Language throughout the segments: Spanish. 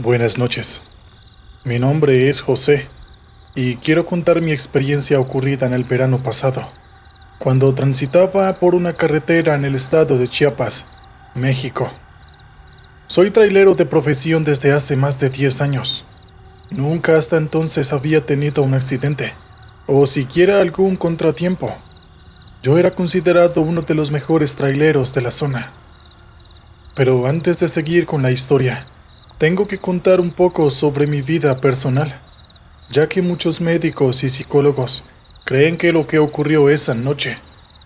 Buenas noches. Mi nombre es José y quiero contar mi experiencia ocurrida en el verano pasado, cuando transitaba por una carretera en el estado de Chiapas, México. Soy trailero de profesión desde hace más de 10 años. Nunca hasta entonces había tenido un accidente, o siquiera algún contratiempo. Yo era considerado uno de los mejores traileros de la zona. Pero antes de seguir con la historia, tengo que contar un poco sobre mi vida personal, ya que muchos médicos y psicólogos creen que lo que ocurrió esa noche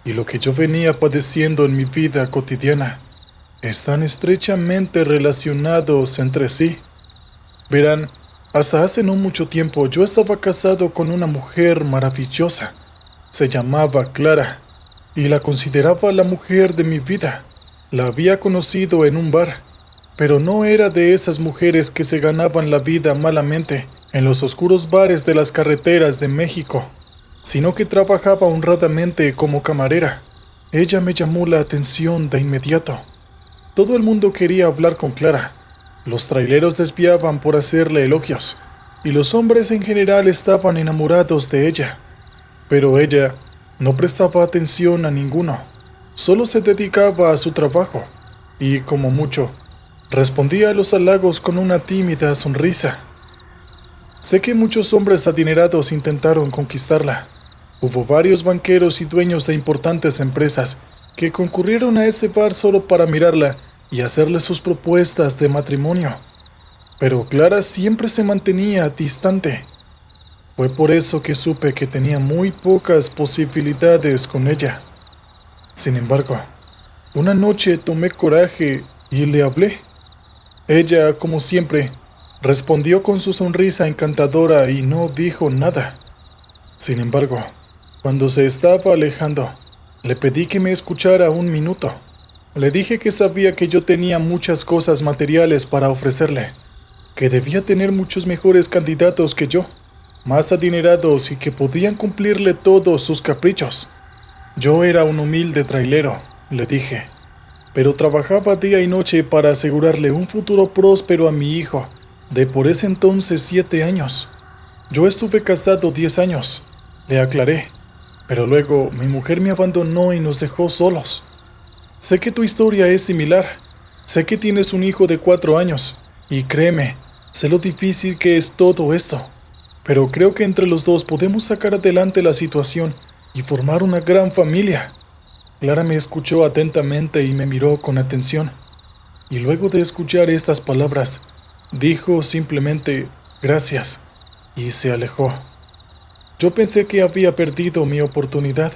y lo que yo venía padeciendo en mi vida cotidiana están estrechamente relacionados entre sí. Verán, hasta hace no mucho tiempo yo estaba casado con una mujer maravillosa. Se llamaba Clara y la consideraba la mujer de mi vida. La había conocido en un bar, pero no era de esas mujeres que se ganaban la vida malamente en los oscuros bares de las carreteras de México, sino que trabajaba honradamente como camarera. Ella me llamó la atención de inmediato. Todo el mundo quería hablar con Clara. Los traileros desviaban por hacerle elogios, y los hombres en general estaban enamorados de ella. Pero ella no prestaba atención a ninguno, solo se dedicaba a su trabajo, y como mucho, respondía a los halagos con una tímida sonrisa. Sé que muchos hombres adinerados intentaron conquistarla. Hubo varios banqueros y dueños de importantes empresas que concurrieron a ese bar solo para mirarla y hacerle sus propuestas de matrimonio. Pero Clara siempre se mantenía distante. Fue por eso que supe que tenía muy pocas posibilidades con ella. Sin embargo, una noche tomé coraje y le hablé. Ella, como siempre, respondió con su sonrisa encantadora y no dijo nada. Sin embargo, cuando se estaba alejando, le pedí que me escuchara un minuto. Le dije que sabía que yo tenía muchas cosas materiales para ofrecerle, que debía tener muchos mejores candidatos que yo, más adinerados y que podían cumplirle todos sus caprichos. Yo era un humilde trailero, le dije, pero trabajaba día y noche para asegurarle un futuro próspero a mi hijo, de por ese entonces 7 años. Yo estuve casado 10 años, le aclaré, pero luego mi mujer me abandonó y nos dejó solos. Sé que tu historia es similar, sé que tienes un hijo de 4 años, y créeme, sé lo difícil que es todo esto, pero creo que entre los dos podemos sacar adelante la situación y formar una gran familia. Clara me escuchó atentamente y me miró con atención, y luego de escuchar estas palabras, dijo simplemente gracias y se alejó. Yo pensé que había perdido mi oportunidad.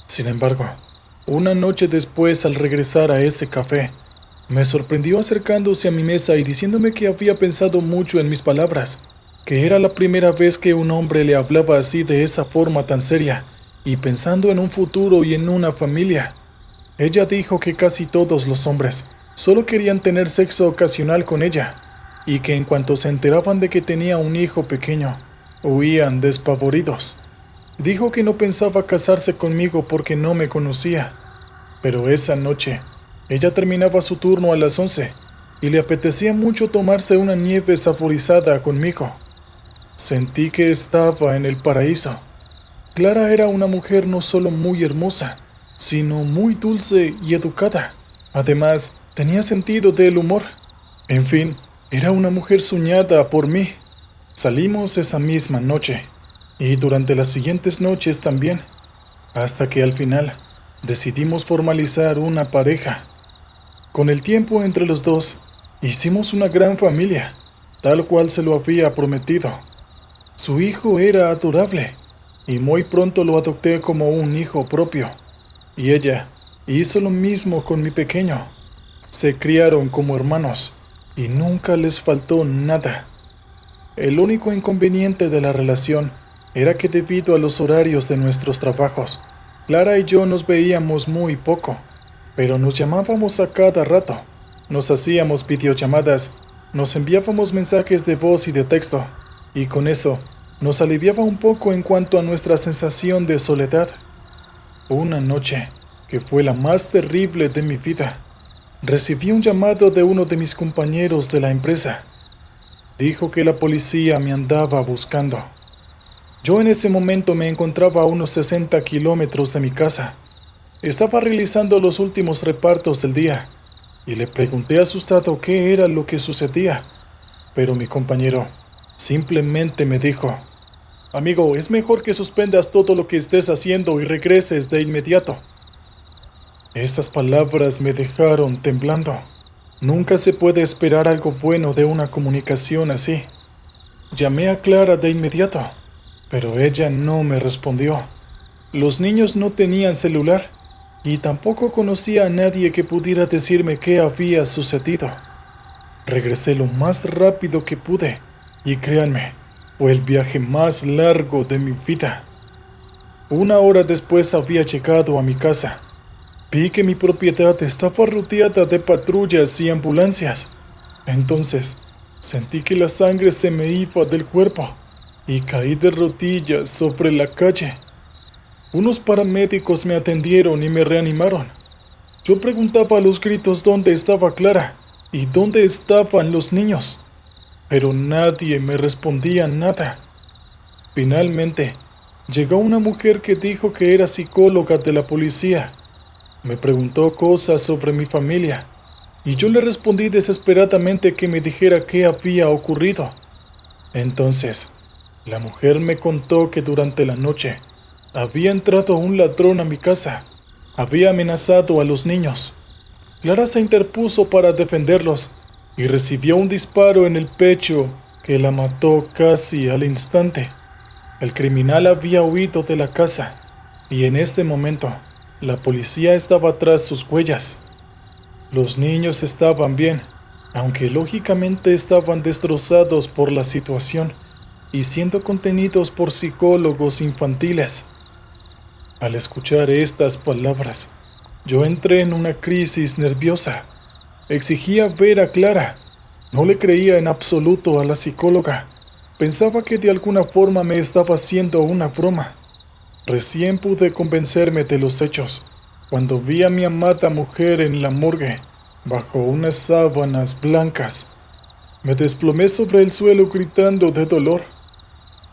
Sin embargo, una noche después, al regresar a ese café, me sorprendió acercándose a mi mesa y diciéndome que había pensado mucho en mis palabras, que era la primera vez que un hombre le hablaba así de esa forma tan seria, y pensando en un futuro y en una familia. Ella dijo que casi todos los hombres solo querían tener sexo ocasional con ella, y que en cuanto se enteraban de que tenía un hijo pequeño, huían despavoridos. Dijo que no pensaba casarse conmigo porque no me conocía, pero esa noche ella terminaba su turno a las 11 y le apetecía mucho tomarse una nieve saborizada conmigo. Sentí que estaba en el paraíso. Clara era una mujer no solo muy hermosa, sino muy dulce y educada. Además, tenía sentido del humor. En fin, era una mujer soñada por mí. Salimos esa misma noche, y durante las siguientes noches también, hasta que al final decidimos formalizar una pareja. Con el tiempo entre los dos, hicimos una gran familia, tal cual se lo había prometido. Su hijo era adorable, y muy pronto lo adopté como un hijo propio. Y ella hizo lo mismo con mi pequeño. Se criaron como hermanos, y nunca les faltó nada. El único inconveniente de la relación era que debido a los horarios de nuestros trabajos, Clara y yo nos veíamos muy poco, pero nos llamábamos a cada rato, nos hacíamos videollamadas, nos enviábamos mensajes de voz y de texto, y con eso nos aliviaba un poco en cuanto a nuestra sensación de soledad. Una noche, que fue la más terrible de mi vida, recibí un llamado de uno de mis compañeros de la empresa. Dijo que la policía me andaba buscando. Yo en ese momento me encontraba a unos 60 kilómetros de mi casa. Estaba realizando los últimos repartos del día y le pregunté asustado qué era lo que sucedía, pero mi compañero simplemente me dijo: Amigo, es mejor que suspendas todo lo que estés haciendo y regreses de inmediato. Esas palabras me dejaron temblando. Nunca se puede esperar algo bueno de una comunicación así. Llamé a Clara de inmediato, pero ella no me respondió. Los niños no tenían celular y tampoco conocía a nadie que pudiera decirme qué había sucedido. Regresé lo más rápido que pude y créanme, fue el viaje más largo de mi vida. 1 hora después había llegado a mi casa. Vi que mi propiedad estaba rodeada de patrullas y ambulancias. Entonces, sentí que la sangre se me iba del cuerpo y caí de rodillas sobre la calle. Unos paramédicos me atendieron y me reanimaron. Yo preguntaba a los gritos dónde estaba Clara y dónde estaban los niños, pero nadie me respondía nada. Finalmente, llegó una mujer que dijo que era psicóloga de la policía. Me preguntó cosas sobre mi familia y yo le respondí desesperadamente que me dijera qué había ocurrido. Entonces, la mujer me contó que durante la noche había entrado un ladrón a mi casa. Había amenazado a los niños. Clara se interpuso para defenderlos y recibió un disparo en el pecho que la mató casi al instante. El criminal había huido de la casa y en este momento la policía estaba tras sus huellas. Los niños estaban bien, aunque lógicamente estaban destrozados por la situación y siendo contenidos por psicólogos infantiles. Al escuchar estas palabras, yo entré en una crisis nerviosa. Exigía ver a Clara. No le creía en absoluto a la psicóloga. Pensaba que de alguna forma me estaba haciendo una broma. Recién pude convencerme de los hechos cuando vi a mi amada mujer en la morgue, bajo unas sábanas blancas. Me desplomé sobre el suelo gritando de dolor.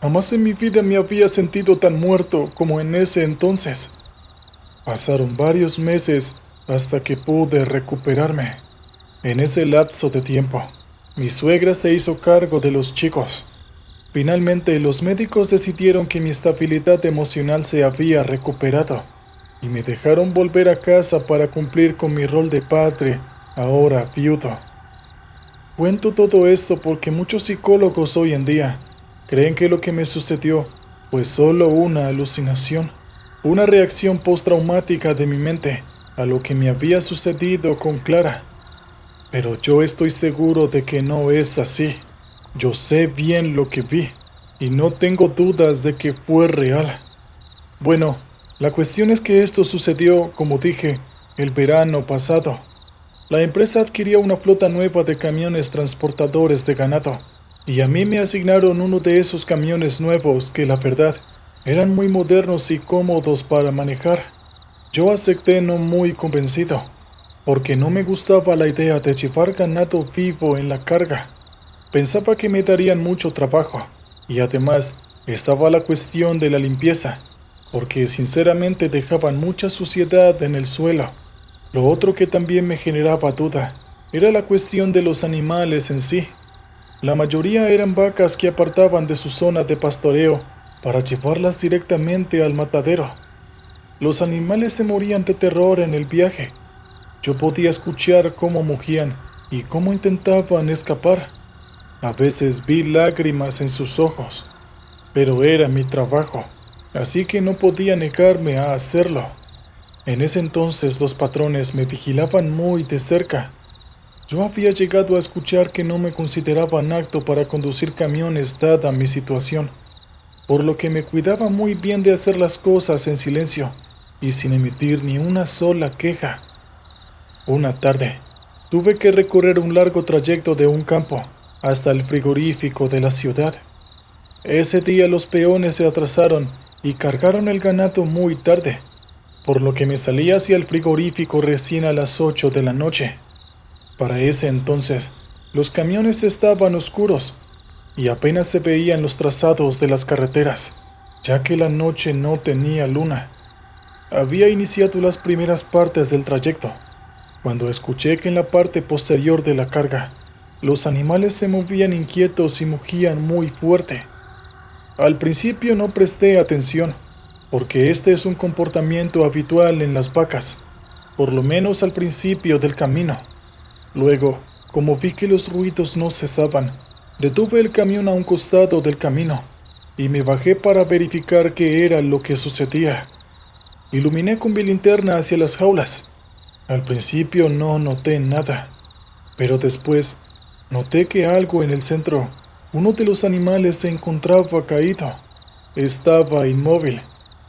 Jamás en mi vida me había sentido tan muerto como en ese entonces. Pasaron varios meses hasta que pude recuperarme. En ese lapso de tiempo, mi suegra se hizo cargo de los chicos. Finalmente, los médicos decidieron que mi estabilidad emocional se había recuperado y me dejaron volver a casa para cumplir con mi rol de padre, ahora viudo. Cuento todo esto porque muchos psicólogos hoy en día creen que lo que me sucedió fue solo una alucinación, una reacción postraumática de mi mente a lo que me había sucedido con Clara. Pero yo estoy seguro de que no es así. Yo sé bien lo que vi y no tengo dudas de que fue real. Bueno, la cuestión es que esto sucedió, como dije, el verano pasado. La empresa adquirió una flota nueva de camiones transportadores de ganado y a mí me asignaron uno de esos camiones nuevos que la verdad eran muy modernos y cómodos para manejar. Yo acepté no muy convencido, porque no me gustaba la idea de llevar ganado vivo en la carga. Pensaba que me darían mucho trabajo y además estaba la cuestión de la limpieza, porque sinceramente dejaban mucha suciedad en el suelo. Lo otro que también me generaba duda era la cuestión de los animales en sí. La mayoría eran vacas que apartaban de su zona de pastoreo para llevarlas directamente al matadero. Los animales se morían de terror en el viaje. Yo podía escuchar cómo mugían y cómo intentaban escapar. A veces vi lágrimas en sus ojos, pero era mi trabajo, así que no podía negarme a hacerlo. En ese entonces los patrones me vigilaban muy de cerca. Yo había llegado a escuchar que no me consideraban apto para conducir camiones dada mi situación, por lo que me cuidaba muy bien de hacer las cosas en silencio y sin emitir ni una sola queja. Una tarde, tuve que recorrer un largo trayecto de un campo hasta el frigorífico de la ciudad. Ese día los peones se atrasaron y cargaron el ganado muy tarde, por lo que me salí hacia el frigorífico recién a las 8 de la noche. Para ese entonces, los camiones estaban oscuros y apenas se veían los trazados de las carreteras, ya que la noche no tenía luna. Había iniciado las primeras partes del trayecto, cuando escuché que en la parte posterior de la carga, los animales se movían inquietos y mugían muy fuerte. Al principio no presté atención, porque este es un comportamiento habitual en las vacas, por lo menos al principio del camino. Luego, como vi que los ruidos no cesaban, detuve el camión a un costado del camino y me bajé para verificar qué era lo que sucedía. Iluminé con mi linterna hacia las jaulas. Al principio no noté nada, pero después noté que algo en el centro, uno de los animales se encontraba caído. Estaba inmóvil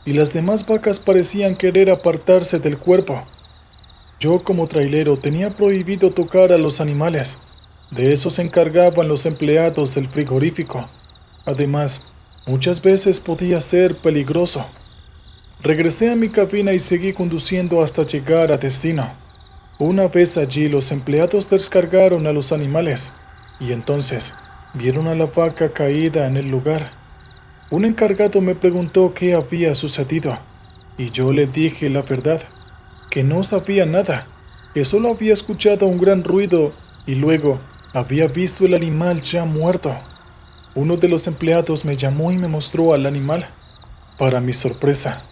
y las demás vacas parecían querer apartarse del cuerpo. Yo como trailero tenía prohibido tocar a los animales. De eso se encargaban los empleados del frigorífico. Además, muchas veces podía ser peligroso. Regresé a mi cabina y seguí conduciendo hasta llegar a destino. Una vez allí, los empleados descargaron a los animales y entonces vieron a la vaca caída en el lugar. Un encargado me preguntó qué había sucedido y yo le dije la verdad, que no sabía nada, que solo había escuchado un gran ruido y luego había visto el animal ya muerto. Uno de los empleados me llamó y me mostró al animal. Para mi sorpresa,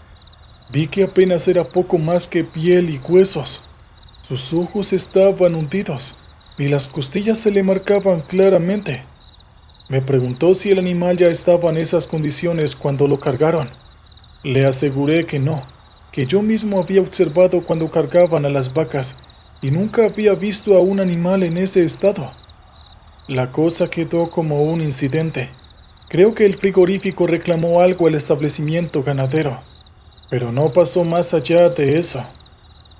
vi que apenas era poco más que piel y huesos. Sus ojos estaban hundidos y las costillas se le marcaban claramente. Me preguntó si el animal ya estaba en esas condiciones cuando lo cargaron. Le aseguré que no, que yo mismo había observado cuando cargaban a las vacas y nunca había visto a un animal en ese estado. La cosa quedó como un incidente. Creo que el frigorífico reclamó algo al establecimiento ganadero, pero no pasó más allá de eso.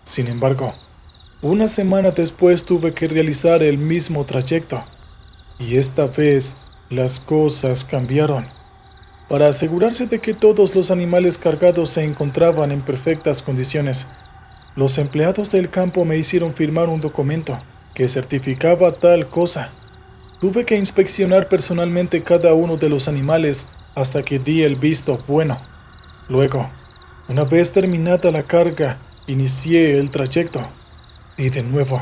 Sin embargo, una semana después tuve que realizar el mismo trayecto, y esta vez las cosas cambiaron. Para asegurarse de que todos los animales cargados se encontraban en perfectas condiciones, los empleados del campo me hicieron firmar un documento que certificaba tal cosa. Tuve que inspeccionar personalmente cada uno de los animales hasta que di el visto bueno. Luego, una vez terminada la carga, inicié el trayecto. Y de nuevo,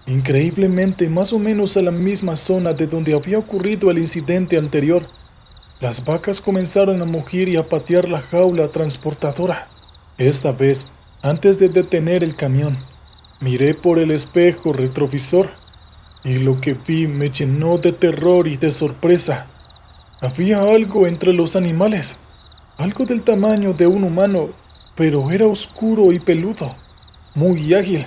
increíblemente más o menos a la misma zona de donde había ocurrido el incidente anterior, las vacas comenzaron a mugir y a patear la jaula transportadora. Esta vez, antes de detener el camión, miré por el espejo retrovisor y lo que vi me llenó de terror y de sorpresa. Había algo entre los animales, algo del tamaño de un humano, pero era oscuro y peludo, muy ágil.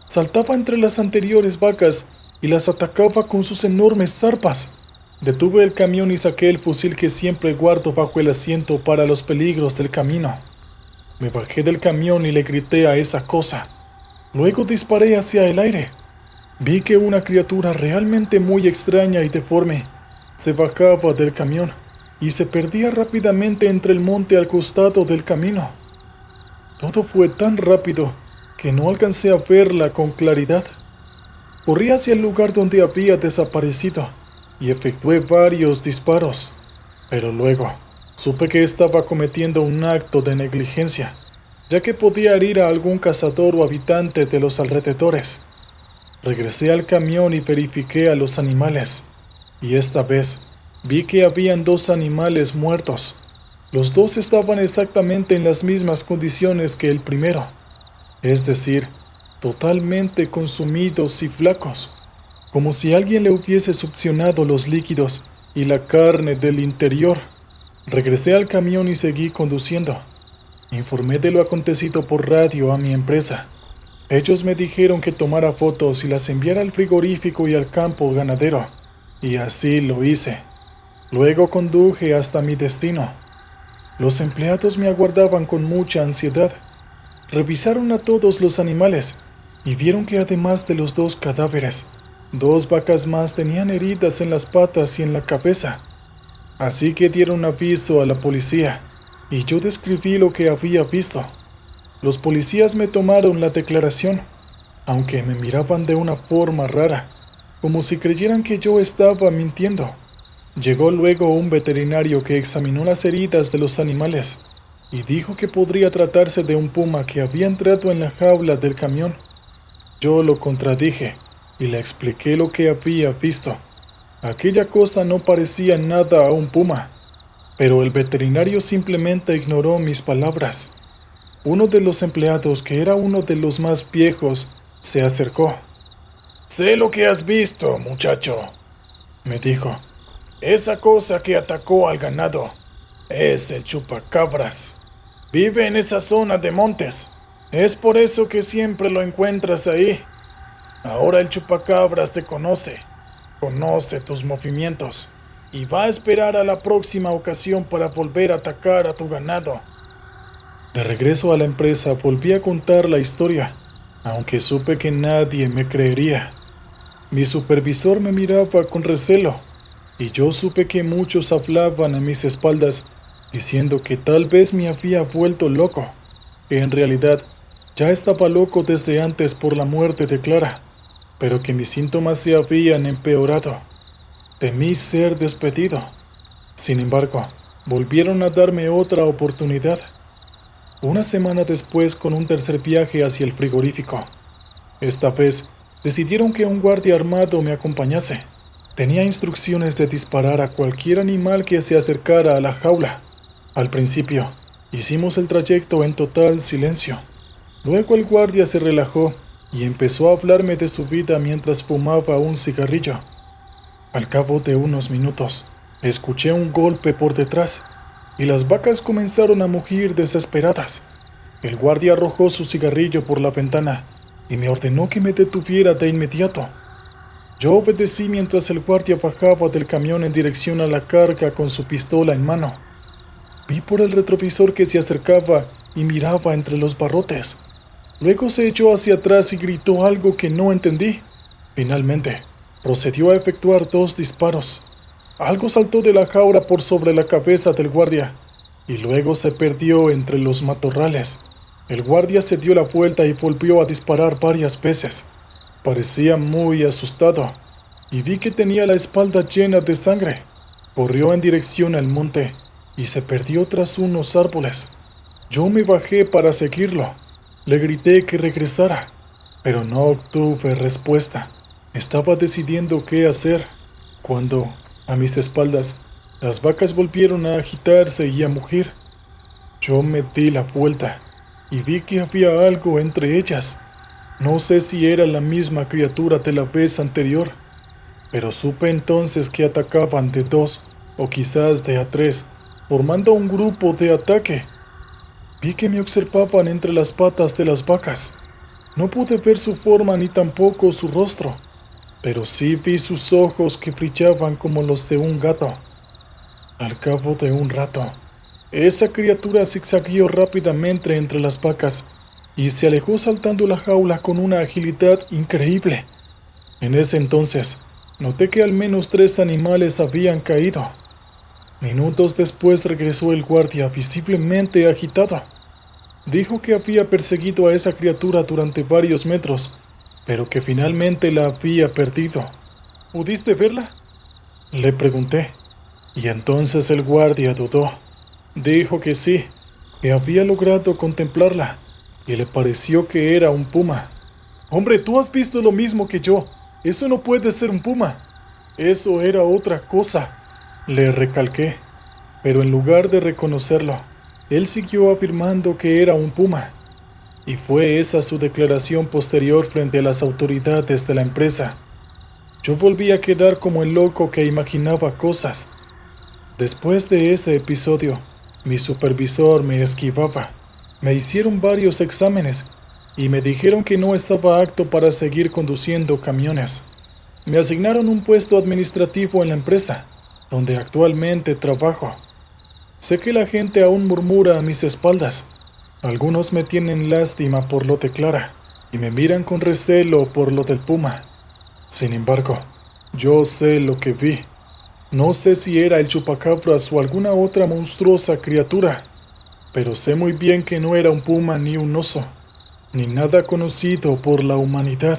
Saltaba entre las anteriores vacas y las atacaba con sus enormes zarpas. Detuve el camión y saqué el fusil que siempre guardo bajo el asiento para los peligros del camino. Me bajé del camión y le grité a esa cosa. Luego disparé hacia el aire. Vi que una criatura realmente muy extraña y deforme se bajaba del camión y se perdía rápidamente entre el monte al costado del camino. Todo fue tan rápido que no alcancé a verla con claridad. Corrí hacia el lugar donde había desaparecido y efectué varios disparos, pero luego supe que estaba cometiendo un acto de negligencia, ya que podía herir a algún cazador o habitante de los alrededores. Regresé al camión y verifiqué a los animales, y esta vez vi que habían dos animales muertos. Los dos estaban exactamente en las mismas condiciones que el primero, es decir, totalmente consumidos y flacos, como si alguien le hubiese succionado los líquidos y la carne del interior. Regresé al camión y seguí conduciendo. Informé de lo acontecido por radio a mi empresa. Ellos me dijeron que tomara fotos y las enviara al frigorífico y al campo ganadero, y así lo hice. Luego conduje hasta mi destino. Los empleados me aguardaban con mucha ansiedad. Revisaron a todos los animales y vieron que además de los dos cadáveres, dos vacas más tenían heridas en las patas y en la cabeza. Así que dieron aviso a la policía y yo describí lo que había visto. Los policías me tomaron la declaración, aunque me miraban de una forma rara, como si creyeran que yo estaba mintiendo. Llegó luego un veterinario que examinó las heridas de los animales y dijo que podría tratarse de un puma que había entrado en la jaula del camión. Yo lo contradije y le expliqué lo que había visto. Aquella cosa no parecía nada a un puma, pero el veterinario simplemente ignoró mis palabras. Uno de los empleados, que era uno de los más viejos, se acercó. «Sé lo que has visto, muchacho», me dijo. «Esa cosa que atacó al ganado es el chupacabras. Vive en esa zona de montes. Es por eso que siempre lo encuentras ahí. Ahora el chupacabras te conoce tus movimientos y va a esperar a la próxima ocasión para volver a atacar a tu ganado». De regreso a la empresa volví a contar la historia, aunque supe que nadie me creería. Mi supervisor me miraba con recelo, y yo supe que muchos hablaban a mis espaldas, diciendo que tal vez me había vuelto loco, que en realidad ya estaba loco desde antes por la muerte de Clara, pero que mis síntomas se habían empeorado. Temí ser despedido. Sin embargo, volvieron a darme otra oportunidad. Una semana después, con un tercer viaje hacia el frigorífico. Esta vez, decidieron que un guardia armado me acompañase. Tenía instrucciones de disparar a cualquier animal que se acercara a la jaula. Al principio, hicimos el trayecto en total silencio. Luego el guardia se relajó y empezó a hablarme de su vida mientras fumaba un cigarrillo. Al cabo de unos minutos, escuché un golpe por detrás y las vacas comenzaron a mugir desesperadas. El guardia arrojó su cigarrillo por la ventana y me ordenó que me detuviera de inmediato. Yo obedecí mientras el guardia bajaba del camión en dirección a la carga con su pistola en mano. Vi por el retrovisor que se acercaba y miraba entre los barrotes. Luego se echó hacia atrás y gritó algo que no entendí. Finalmente, procedió a efectuar 2 disparos. Algo saltó de la jaula por sobre la cabeza del guardia y luego se perdió entre los matorrales. El guardia se dio la vuelta y volvió a disparar varias veces. Parecía muy asustado y vi que tenía la espalda llena de sangre. Corrió en dirección al monte y se perdió tras unos árboles. Yo me bajé para seguirlo. Le grité que regresara, pero no obtuve respuesta. Estaba decidiendo qué hacer cuando, a mis espaldas, las vacas volvieron a agitarse y a mugir. Yo me di la vuelta y vi que había algo entre ellas. No sé si era la misma criatura de la vez anterior, pero supe entonces que atacaban de 2 o quizás de a 3, formando un grupo de ataque. Vi que me observaban entre las patas de las vacas. No pude ver su forma ni tampoco su rostro, pero sí vi sus ojos que brillaban como los de un gato. Al cabo de un rato, esa criatura zigzagueó rápidamente entre las vacas y se alejó saltando la jaula con una agilidad increíble. En ese entonces, noté que al menos 3 animales habían caído. Minutos después regresó el guardia visiblemente agitado. Dijo que había perseguido a esa criatura durante varios metros, pero que finalmente la había perdido. ¿Pudiste verla?, le pregunté, y entonces el guardia dudó. Dijo que sí, que había logrado contemplarla, y le pareció que era un puma. «Hombre, tú has visto lo mismo que yo. Eso no puede ser un puma». «Eso era otra cosa», le recalqué, pero en lugar de reconocerlo, él siguió afirmando que era un puma. Y fue esa su declaración posterior frente a las autoridades de la empresa. Yo volví a quedar como el loco que imaginaba cosas. Después de ese episodio, mi supervisor me esquivaba. Me hicieron varios exámenes y me dijeron que no estaba apto para seguir conduciendo camiones. Me asignaron un puesto administrativo en la empresa, donde actualmente trabajo. Sé que la gente aún murmura a mis espaldas. Algunos me tienen lástima por lo de Clara y me miran con recelo por lo del puma. Sin embargo, yo sé lo que vi. No sé si era el chupacabras o alguna otra monstruosa criatura, pero sé muy bien que no era un puma ni un oso, ni nada conocido por la humanidad.